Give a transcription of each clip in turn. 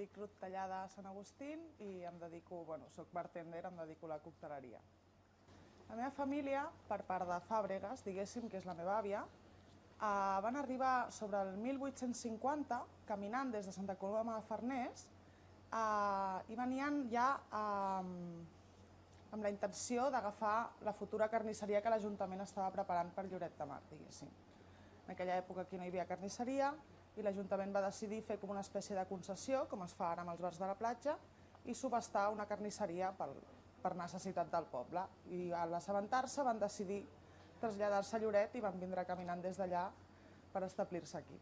dic Ruth Tallada Sant Agustín i em dedico, soc bartender, em dedico a la cocteleria. La meva família, per part de Fàbregas, diguéssim, que és la meva àvia, van arribar sobre el 1850 caminant des de Santa Coloma de Farners i venien ja amb la intenció d'agafar la futura carnisseria que l'Ajuntament estava preparant per Lloret de Mar, diguéssim. En aquella època aquí no hi havia carnisseria i l'Ajuntament va decidir fer com una espècie de concessió, com es fa ara amb els bars de la platja, i subhastar una carnisseria per necessitat del poble. I a l'assabentar-se van decidir traslladar-se a Lloret i van vindre caminant des d'allà per establir-se aquí.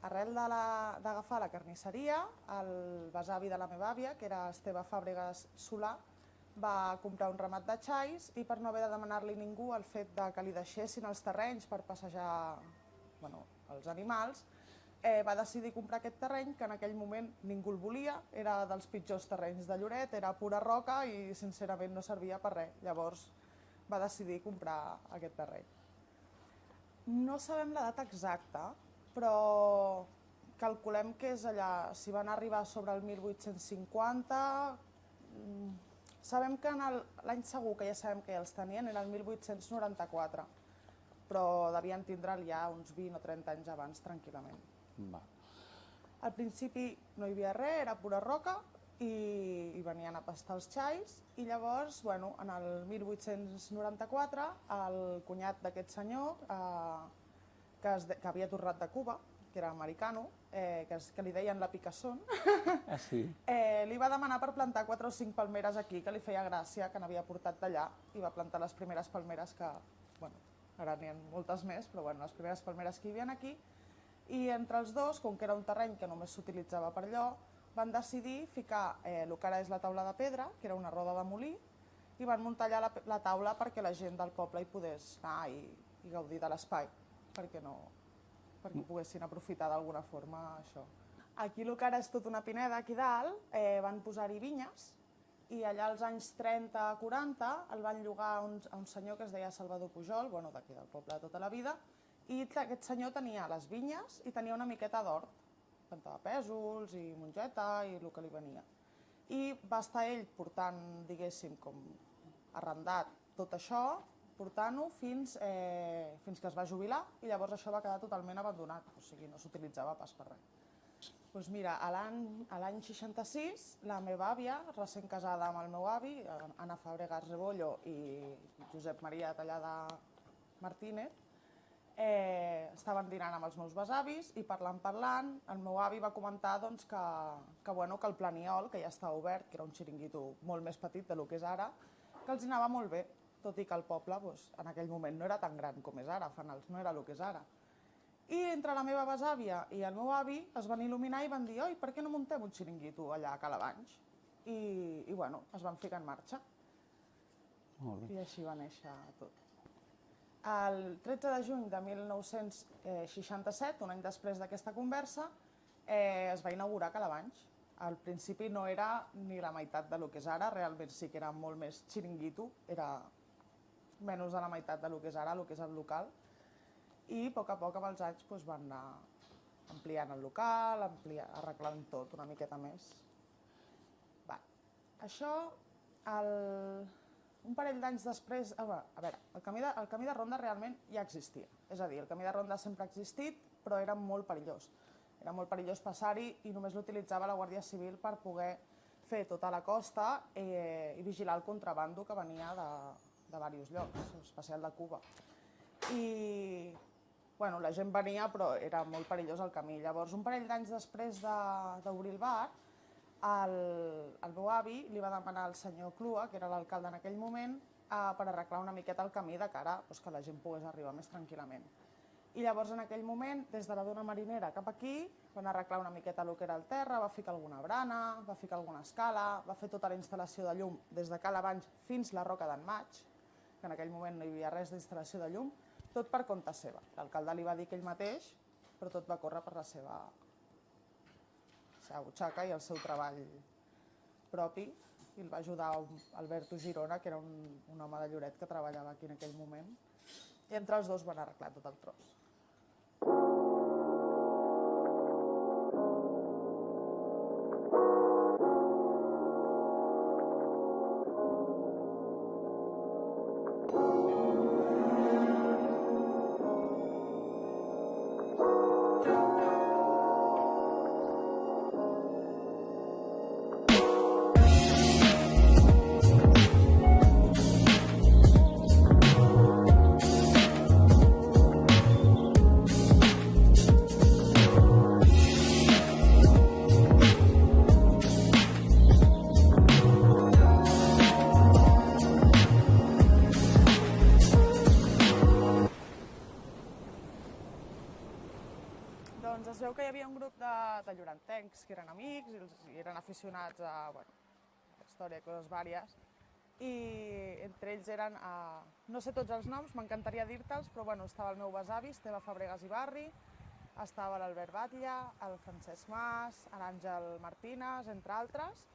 Arrel d'agafar la carnisseria, el besavi de la meva àvia, que era Esteve Fàbregas Solà, va comprar un ramat de xais i per no haver de demanar-li ningú el fet que li deixessin els terrenys per passejar els animals, va decidir comprar aquest terreny, que en aquell moment ningú el volia, era dels pitjors terrenys de Lloret, era pura roca i sincerament no servia per res. Llavors va decidir comprar aquest terreny. No sabem la data exacta, però calculem que és allà, si van arribar sobre el 1850, sabem que l'any segur que ja sabem que ja els tenien, era el 1894, però devien tindre'l ja uns 20 o 30 anys abans, tranquil·lament. Al principi no hi havia res, era pura roca, i venien a pastar els xais, i llavors, en el 1894, el cunyat d'aquest senyor, que havia tornat de Cuba, que era americano, que li deien la Picassón, li va demanar per plantar 4 o 5 palmeres aquí, que li feia gràcia, que n'havia portat d'allà, i va plantar les primeres palmeres que, ara n'hi ha moltes més, però les primeres palmeres que hi havia aquí, i entre els dos, com que era un terreny que només s'utilitzava per allò, van decidir ficar el que ara és la taula de pedra, que era una roda de molí, i van muntar allà la taula perquè la gent del poble hi podés anar i gaudir de l'espai, perquè poguessin aprofitar d'alguna forma això. Aquí el que ara és tota una pineda, aquí dalt, van posar-hi vinyes, i allà als anys 30-40 el van llogar a un senyor que es deia Salvador Pujol, d'aquí del poble de tota la vida, i aquest senyor tenia les vinyes i tenia una miqueta d'hort, plantava pèsols i mongeta i el que li venia. I va estar ell portant, diguéssim, com arrendat tot això, portant-ho fins que es va jubilar i llavors això va quedar totalment abandonat, o sigui, no s'utilitzava pas per res. Doncs mira, a l'any 66, la meva àvia, recent casada amb el meu avi, Ana Fàbregas Rebollo i Josep Maria Tallada Martínez, estaven dinant amb els meus besavis i parlant, el meu avi va comentar que el Planiol, que ja estava obert, que era un xiringuito molt més petit del que és ara, que els anava molt bé, tot i que el poble en aquell moment no era tan gran com és ara, Fanals no era el que és ara. I entre la meva besàvia i el meu avi es van il·luminar i van dir «Oi, per què no muntem un xiringuito allà a Calabanys?» I es van ficar en marxa. I així va néixer tot. El 13 de juny de 1967, un any després d'aquesta conversa, es va inaugurar Calabanys. Al principi no era ni la meitat del que és ara, realment sí que era molt més xiringuito, era menys de la meitat del que és ara, el que és el local, i a poc amb els anys van anar ampliant el local, arreglant tot una miqueta més. Això, un parell d'anys després, a veure, el camí de ronda realment ja existia, és a dir, el camí de ronda sempre ha existit, però era molt perillós. Era molt perillós passar-hi i només l'utilitzava la Guàrdia Civil per poder fer tota la costa i vigilar el contrabando que venia de diversos llocs, en especial de Cuba. I la gent venia, però era molt perillós el camí. Llavors, un parell d'anys després d'obrir el bar, el meu avi li va demanar al senyor Clua, que era l'alcalde en aquell moment, per arreglar una miqueta el camí de cara que la gent pogués arribar més tranquil·lament. I llavors, en aquell moment, des de la duna marinera cap aquí, van arreglar una miqueta el que era el terra, va ficar alguna brana, va ficar alguna escala, va fer tota la instal·lació de llum des de Calabanys fins la Roca d'en Maig, que en aquell moment no hi havia res d'instal·lació de llum, tot per compte seva. L'alcalde li va dir que ell mateix, però tot va córrer per la seva butxaca i el seu treball propi, i el va ajudar Alberto Girona, que era un home de Lloret que treballava aquí en aquell moment, i entre els dos van arreglar tot el tros. Imagineu que hi havia un grup de llorentencs que eren amics i eren aficionats a història i coses vàries. I entre ells eren, no sé tots els noms, m'encantaria dir-te'ls, però estava el meu besavi, Esteve Fabregas i Barri, estava l'Albert Batlle, el Francesc Mas, l'Àngel Martínez, entre altres,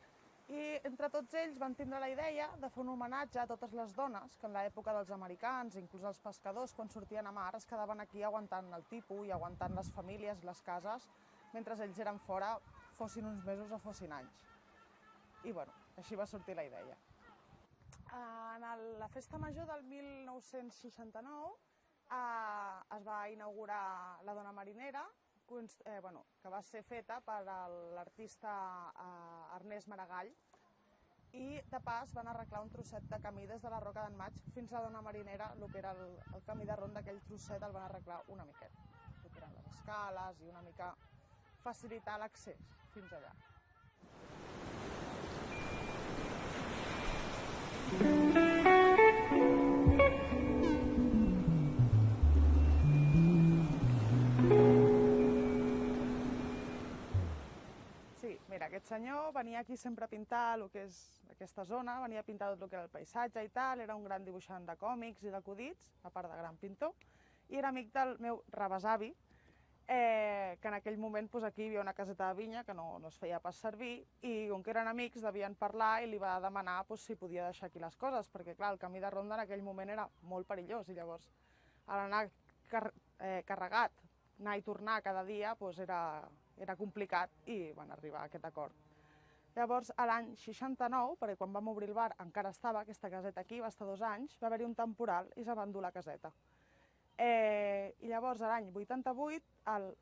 i entre tots ells van tindre la idea de fer un homenatge a totes les dones que en l'època dels americans, inclús els pescadors, quan sortien a mar, es quedaven aquí aguantant el tipu i aguantant les famílies, les cases, mentre ells eren fora, fossin uns mesos o fossin anys. I així va sortir la idea. En la festa major del 1969 es va inaugurar la Dona Marinera, que va ser feta per l'artista Ernest Maragall, i de pas van arreglar un trosset de camí des de la Roca d'en Maig fins a la Dona Marinera, el que era el camí de ronda, aquell trosset el van arreglar una miqueta, el que eren les escales i una mica facilitar l'accés fins allà. Sí, mira, aquest senyor venia aquí sempre a pintar el que és aquesta zona, venia a pintar tot el que era el paisatge i tal, era un gran dibuixant de còmics i d'acudits, a part de gran pintor, i era amic del meu rebesavi, que en aquell moment aquí hi havia una caseta de vinya que no es feia pas servir, i com que eren amics devien parlar i li va demanar si podia deixar aquí les coses, perquè clar, el camí de ronda en aquell moment era molt perillós i llavors anar carregat, anar i tornar cada dia era complicat i van arribar a aquest acord. Llavors, a l'any 69, perquè quan vam obrir el bar encara estava aquesta caseta aquí, va estar 2 anys, va haver-hi un temporal i se va endur la caseta. I llavors, a l'any 88, el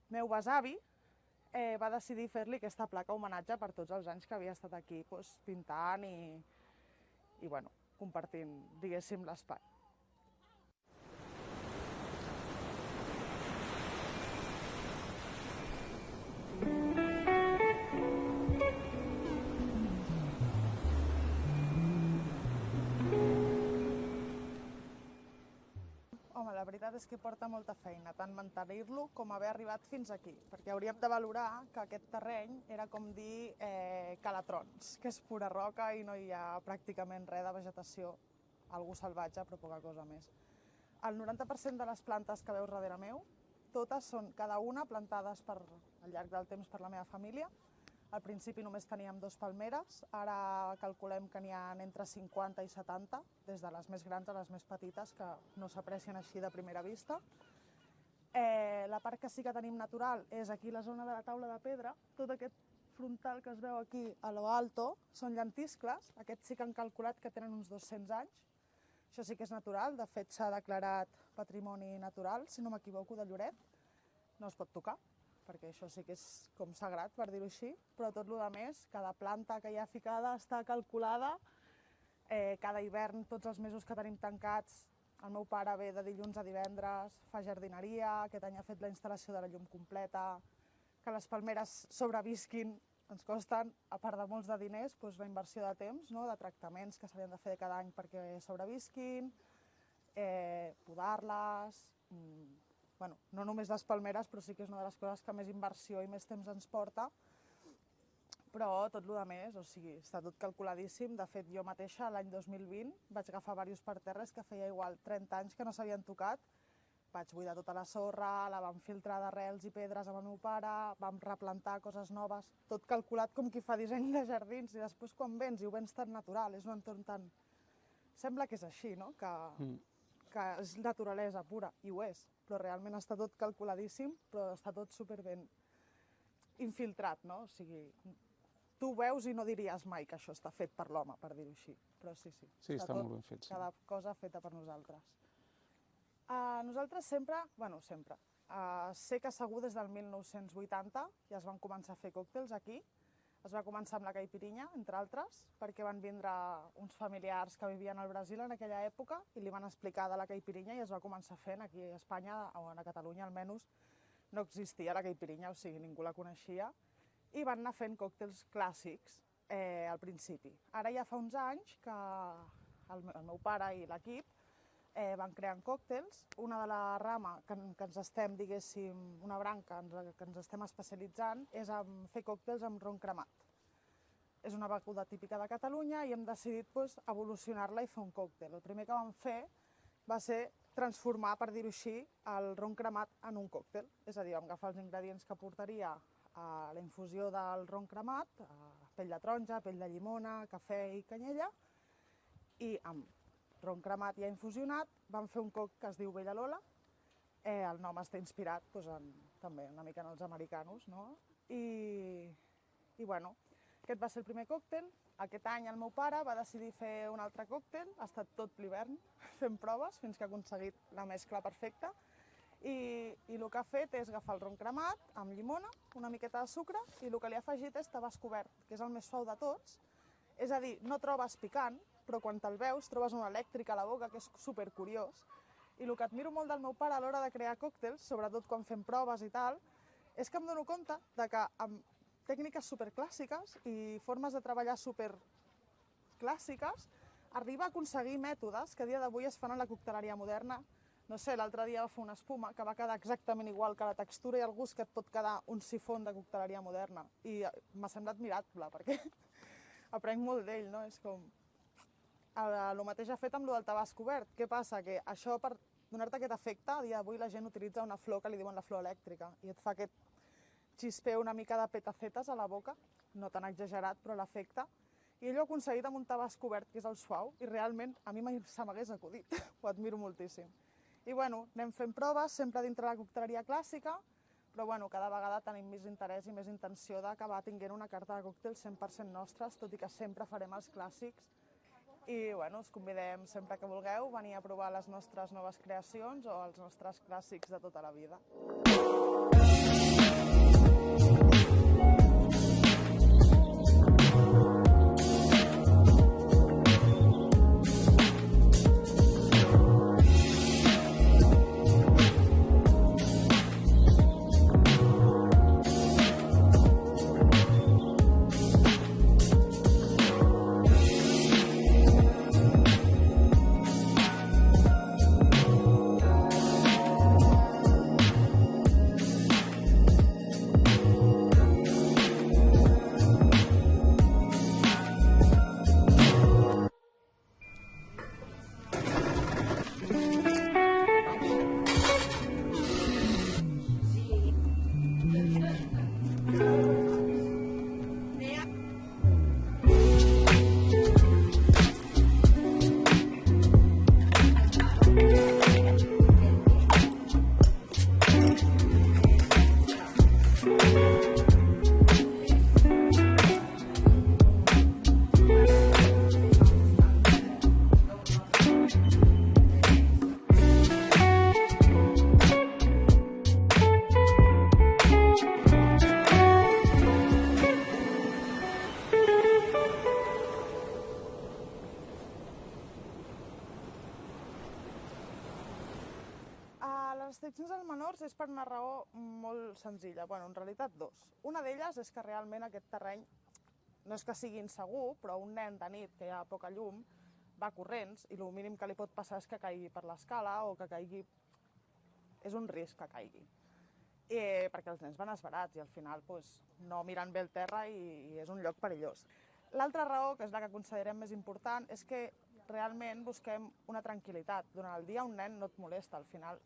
meu besavi va decidir fer-li aquesta placa homenatge per tots els anys que havia estat aquí pintant i compartint, diguéssim, l'espai. Home, la veritat és que porta molta feina, tant mantenir-lo com haver arribat fins aquí, perquè hauríem de valorar que aquest terreny era com dir calatrons, que és pura roca i no hi ha pràcticament res de vegetació, algú salvatge, però poca cosa més. El 90% de les plantes que veus darrere meu, totes són cada una plantades al llarg del temps per la meva família. Al principi només teníem 2 palmeres, ara calculem que n'hi ha entre 50 i 70, des de les més grans a les més petites, que no s'aprecien així de primera vista. La part que sí que tenim natural és aquí la zona de la taula de pedra. Tot aquest frontal que es veu aquí a lo alto són llentiscles, aquests sí que han calculat que tenen uns 200 anys. Això sí que és natural, de fet s'ha declarat patrimoni natural, si no m'equivoco, de Lloret. No es pot tocar, perquè això sí que és com sagrat, per dir-ho així, però tot el que més, cada planta que hi ha ficada està calculada, cada hivern, tots els mesos que tenim tancats, el meu pare ve de dilluns a divendres, fa jardineria, aquest any ha fet la instal·lació de la llum completa, que les palmeres sobrevisquin, ens costen, a part de molts de diners, la inversió de temps, de tractaments que s'havien de fer cada any perquè sobrevisquin, podar-les. No només les palmeres, però sí que és una de les coses que més inversió i més temps ens porta, però tot el que més, està tot calculadíssim. De fet, jo mateixa l'any 2020 vaig agafar diversos parterres que feia igual 30 anys que no s'havien tocat, vaig buidar tota la sorra, la vam filtrar d'arrels i pedres amb el meu pare, vam replantar coses noves, tot calculat com qui fa disseny de jardins, i després quan vens i ho vens tan natural, és un entorn tan... Sembla que és així, no?, que és naturalesa pura, i ho és, però realment està tot calculadíssim, però està tot superben infiltrat, no? O sigui, tu ho veus i no diries mai que això està fet per l'home, per dir-ho així, però sí. Sí, està molt ben fet. Cada cosa feta per nosaltres. Nosaltres sempre, sé que segur des del 1980 ja es van començar a fer còctels aquí. Es va començar amb la caipirinha, entre altres, perquè van vindre uns familiars que vivien al Brasil en aquella època i li van explicar de la caipirinha i es va començar fent aquí a Espanya, o a Catalunya almenys, no existia la caipirinha, o sigui, ningú la coneixia, i van anar fent còctels clàssics al principi. Ara ja fa uns anys que el meu pare i l'equip van creant còctels. Una de la rama que ens estem, diguéssim, una branca que ens estem especialitzant és en fer còctels amb ron cremat. És una beguda típica de Catalunya i hem decidit evolucionar-la i fer un còctel. El primer que vam fer va ser transformar, per dir-ho així, el ron cremat en un còctel. És a dir, vam agafar els ingredients que portaria a la infusió del ron cremat, pell de taronja, pell de llimona, cafè i canyella, i amb ron cremat ja infusionat vam fer un coc que es diu Bella Lola. El nom està inspirat també una mica en els americanos, no? I bueno, aquest va ser el primer còctel. Aquest any el meu pare va decidir fer un altre còctel, ha estat tot l'hivern fent proves fins que ha aconseguit la mescla perfecta. I el que ha fet és agafar el ron cremat amb llimona, una miqueta de sucre, i el que li ha afegit és tabasc obert, que és el més suau de tots. És a dir, no trobes picant, però quan te'l veus trobes un elèctric a la boca que és supercuriós. I el que admiro molt del meu pare a l'hora de crear còctels, sobretot quan fem proves i tal, és que em dono compte que amb tècniques superclàssiques i formes de treballar superclàssiques arriba a aconseguir mètodes que a dia d'avui es fan a la cocteleria moderna. No sé, l'altre dia va fer una espuma que va quedar exactament igual, que la textura i el gust que et pot quedar un sifó de cocteleria moderna. I m'ha semblat admirable, perquè aprenc molt d'ell, no? És com... El mateix ha fet amb el del tabasc obert. Què passa? Que això, per donar-te aquest efecte, a dia d'avui la gent utilitza una flor que li diuen la flor elèctrica i et fa aquest xispeu una mica de petacetes a la boca, no tan exagerat, però l'efecte. I ell ho ha aconseguit amb un tabasc obert, que és el suau, i realment a mi mai se m'hagués acudit. Ho admiro moltíssim. I bueno, anem fent proves, sempre dintre la cocteleria clàssica, però bueno, cada vegada tenim més interès i més intenció d'acabar tinguent una carta de còctels 100% nostres, tot i que sempre farem els clàssics. I bueno, us convidem sempre que vulgueu venir a provar les nostres noves creacions o els nostres clàssics de tota la vida. Les restriccions als menors és per una raó molt senzilla, bueno, en realitat dos. Una d'elles és que realment aquest terreny no és que sigui insegur, però un nen de nit que hi ha poca llum va corrents i el mínim que li pot passar és que caigui per l'escala o que caigui... És un risc que caigui. Perquè els nens van esverats i al final no miren bé el terra i és un lloc perillós. L'altra raó, que és la que considerem més important, és que realment busquem una tranquil·litat. Durant el dia un nen no et molesta, al final,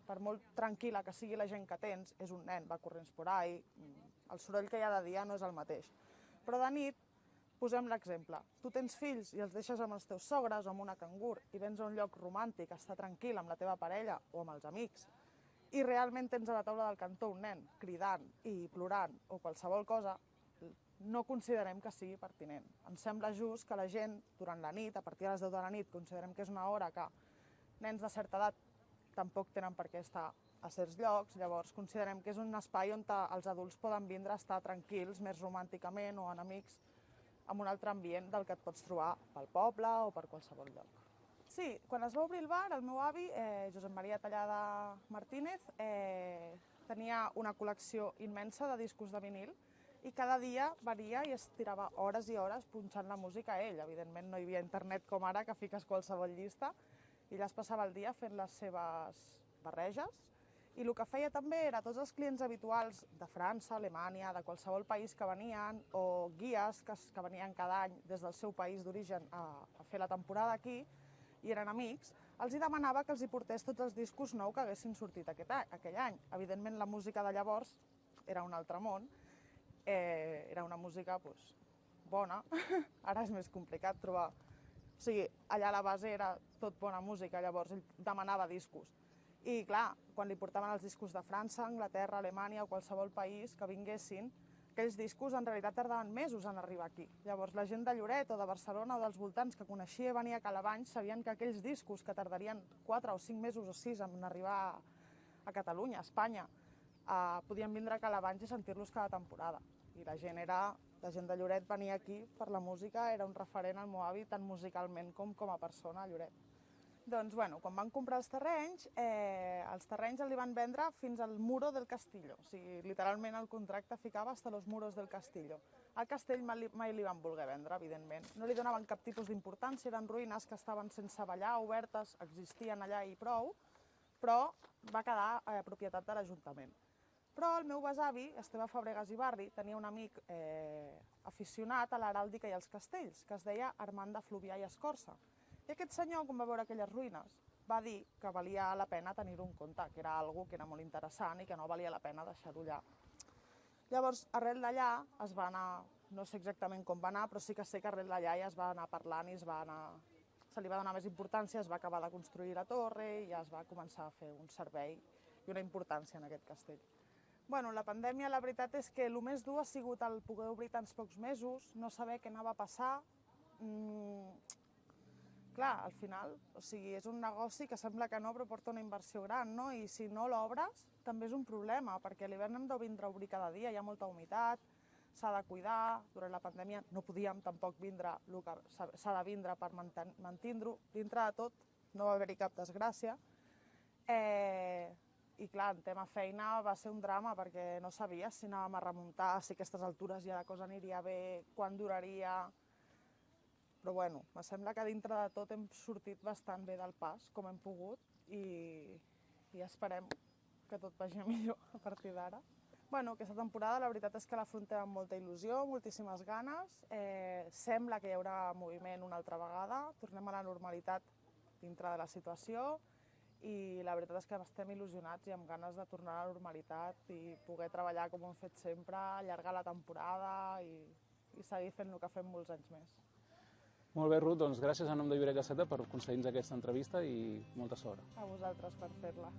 per molt tranquil·la que sigui la gent que tens, és un nen, va corrents por ahí, el soroll que hi ha de dia no és el mateix. Però de nit, posem l'exemple. Tu tens fills i els deixes amb els teus sogres o amb una cangur i vens a un lloc romàntic, a estar tranquil amb la teva parella o amb els amics, i realment tens a la taula del cantó un nen cridant i plorant o qualsevol cosa, no considerem que sigui pertinent. Ens sembla just que la gent, durant la nit, a partir de les 10 de la nit, considerem que és una hora que nens de certa edat tampoc tenen per què estar a certs llocs, llavors considerem que és un espai on els adults poden vindre a estar tranquils, més romànticament o en amics, en un altre ambient del que et pots trobar pel poble o per qualsevol lloc. Sí, quan es va obrir el bar, el meu avi, Josep Maria Tallada Martínez, tenia una col·lecció immensa de discos de vinil i cada dia venia i es tirava hores i hores punxant la música a ell. Evidentment no hi havia internet com ara, que fiques qualsevol llista, I allà es passava el dia fent les seves barreges i el que feia també era tots els clients habituals de França, Alemanya, de qualsevol país que venien o guies que venien cada any des del seu país d'origen a fer la temporada aquí i eren amics, els demanava que els hi portés tots els discos nous que haguessin sortit aquell any. Evidentment la música de llavors era un altre món, era una música bona, ara és més complicat trobar. O sigui, allà a la base era tot bona música, llavors ell demanava discos. I clar, quan li portaven els discos de França, Anglaterra, Alemanya o qualsevol país que vinguessin, aquells discos en realitat tardaven mesos en arribar aquí. Llavors la gent de Lloret o de Barcelona o dels voltants que coneixia i venia a Calabanys sabien que aquells discos que tardarien 4 o 5 mesos o 6 en arribar a Catalunya, a Espanya, podien vindre a Calabanys i sentir-los cada temporada. I la gent de Lloret venia aquí per la música, era un referent al meu avi tant musicalment com a persona a Lloret. Doncs, bueno, quan van comprar els terrenys els van vendre fins al Muro del Castillo. O sigui, literalment el contracte ficava hasta los muros del Castillo. Al castell mai li van voler vendre, evidentment. No li donaven cap tipus d'importància, eren ruïnes que estaven sense ballar, obertes, existien allà i prou, però va quedar a propietat de l'Ajuntament. Però el meu besavi, Esteve Fabregas i Barri, tenia un amic aficionat a l'heràldica i als castells, que es deia Armand de Fluvià i Escorça. I aquest senyor, quan va veure aquelles ruïnes, va dir que valia la pena tenir-ho en compte, que era algo que era molt interessant i que no valia la pena deixar-ho allà. Llavors, arrel d'allà es va anar, no sé exactament com va anar, però sí que sé que arrel d'allà ja es va anar parlant i se li va donar més importància, es va acabar de construir la torre i ja es va començar a fer un servei i una importància en aquest castell. Bueno, la pandèmia, la veritat és que el més dur ha sigut el poder obrir tants pocs mesos, no saber què anava a passar. Clar, al final, o sigui, és un negoci que sembla que no, però porta una inversió gran, no? I si no l'obres, també és un problema, perquè a l'hivern hem de vindre a obrir cada dia, hi ha molta humitat, s'ha de cuidar, durant la pandèmia no podíem tampoc vindre el que s'ha de vindre per mantenir-ho, dintre de tot no va haver-hi cap desgràcia. I clar, en tema feina va ser un drama, perquè no sabies si anàvem a remuntar, si a aquestes altures ja la cosa aniria bé, quan duraria. Però bueno, me sembla que dintre de tot hem sortit bastant bé del pas, com hem pogut, i esperem que tot vagi millor a partir d'ara. Bueno, aquesta temporada la veritat és que l'afrontem amb molta il·lusió, moltíssimes ganes. Sembla que hi haurà moviment una altra vegada, tornem a la normalitat dintre de la situació i la veritat és que estem il·lusionats i amb ganes de tornar a la normalitat i poder treballar com ho hem fet sempre, allargar la temporada i seguir fent el que fem molts anys més. Molt bé, Ruth, doncs gràcies en nom de Lloret Gaceta per concedir-nos aquesta entrevista i molta sort. A vosaltres per fer-la.